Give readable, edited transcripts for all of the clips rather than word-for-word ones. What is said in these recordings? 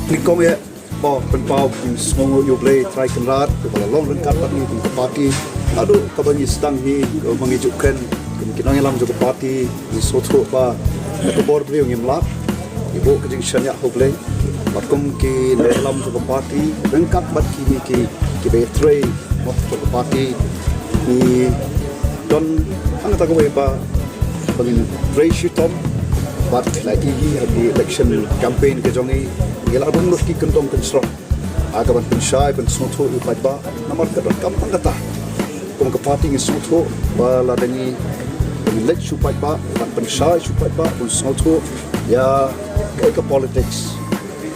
klikong ya po penpau semua you play try kenrat kalau long rengkat tadi ke parti aduh kabani sedang hi mengejutkan kemungkinan yang juga parti di soto pa ke bor beliau ngimlak ibu kejing syanyak ho play matkum ki dalam juga parti rengkat bat ki betray mot juga parti ni don ang tagaway pa pagin ratio tom but lagi di election campaign ke jongi gela bung lu ki kentong kensro agaban pensyai pen soto i paiba namar ka kam pangata kum ka party ngi soto bala dani elect su paiba ban pensyai su paiba pun soto ya ke politics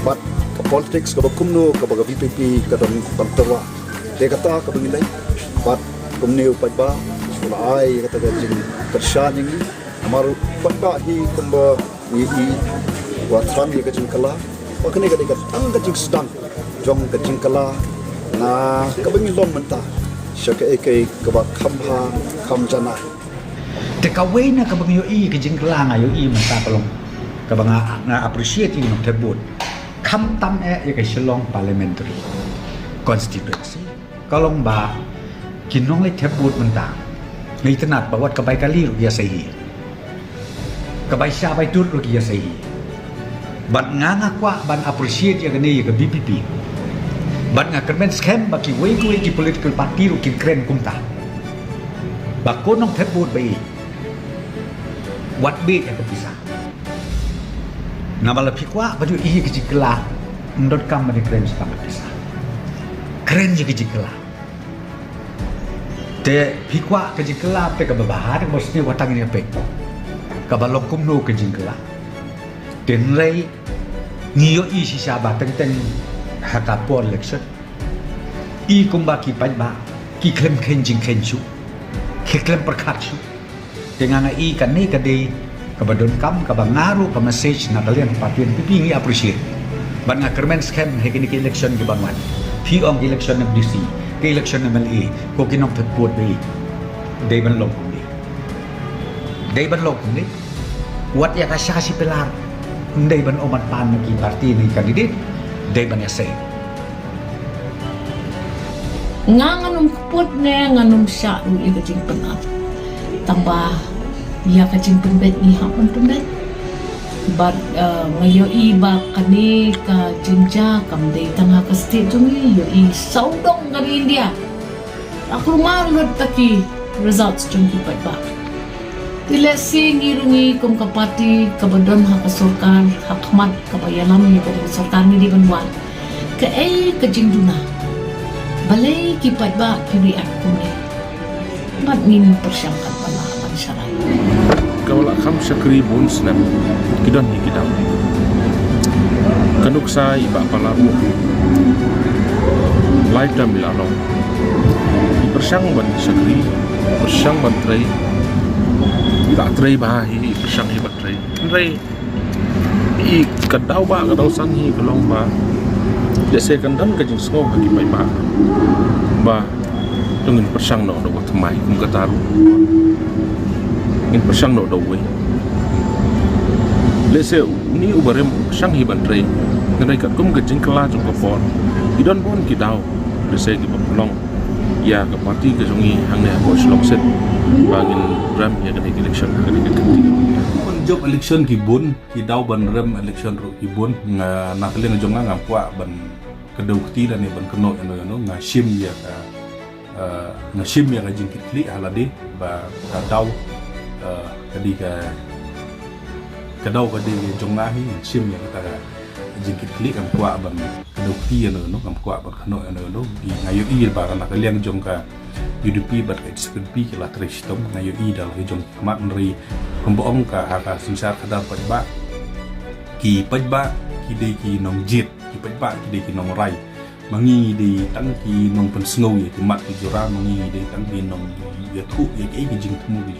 but ke politics ka bakumno ka baga VPP ka dong pantawa de kata ka bingilai but kumne paiba sula ai kata ga jing persyan ngi amaru pakka hi kumba ni wa tran ni ka jing kala wakne ka dekat ang ka jing sedang jong ka jing kala na ka bing lom menta syaka ek ka ba khamha kham jana te ka we na ka bang yo i ka jing kala nga yo i menta kalong ka bang na appreciate ni nok tebut kham tam ya ka Shillong parliamentary constituency kalong ba kinong le tebut menta ngai tenat bawat ka bai kali ru ya sahi ka bai sha bai tur ru ya sahi ban nga kwa ban appreciate ya gani ya BPP ban nga kermen scam ba ki we ki political party ru ki kren kumta ba konong thebut bai wat be ya kapisa na bala pikwa ba ju i ki kala ndot kam ba di kren sta kapisa kren ji ki kala te pikwa ke jingkela pe ka babahar bosni watang ni pe ka balok kumno ke jingkela ten rei niyo i si saba teng haka por election i kumba ki ba ki klem khen jing khen chu ki klem perkhat chu tenganga i kan ni ka de ka badon kam ka bangaru ka message na kalian patien pipi ngi appreciate ban nga kermen scam he kini election ki banwan fi ong election ng DC ke election ng MLA ko kinong tagput ba day ban log ni what ya kasya si pilar day ban oman pan ki party ni candidate day ban ya say nganum kuput ne nganum sya ru i kajing penat tambah ya kajing pembet ni hapon pembet but ngayo iba kani ka jinja kam day tanga ka state jungi yo i saudong dari India aku malud taki results jungi pa tilesi ngirungi kum ka party ka badon ha ka sarkar hakmat ka bayalam ni ka sarkar ni di banwan ka ka jingduna balai ki pa ki react ko ni mat nin persyangkan pala man syarai kawala kham syakri bun snap kidon ni kidam kanuk sa iba palaru lifetime bilalong persyang ban syakri persyang ban trai tak trai bahi persyang hebat trai i kadau san hi kalong ba jase kandan ka jing sko bagi pai ba dengan persyang no do thamai kum kataru in persyang no do we lese ni ubarem syang hi ban trai ngai kat kum ka jing kala jong ka pon idon bon ki dau lese ki papulong ya ke parti ke jongi hang ne bo Shillong set bangin ram ya ke election ke kon job election ki bun ki dau ban ram election ro ki bun nga na kalen jonga ngam kwa ban kedau kti dan ban keno no nga shim ya ka nga shim ya ka jing kitli halade ba ka dau kadi ka dau ka de jonga hi shim ya ka jing kitli kam kwa ban kedau kti no kam kwa ban keno no di ngayo i ba na kalian jong ka UDP bat ka SPP ki la tristom ngayo i dal ke jong mak nri kumboong ka haka sinsar kada pajba ki de ki nong jit ki pajba ki de ki nong rai mangi di tang ki nong pen snow ye ki mak ki jora mangi de tang ki nong ya thu ye ki jing temu ki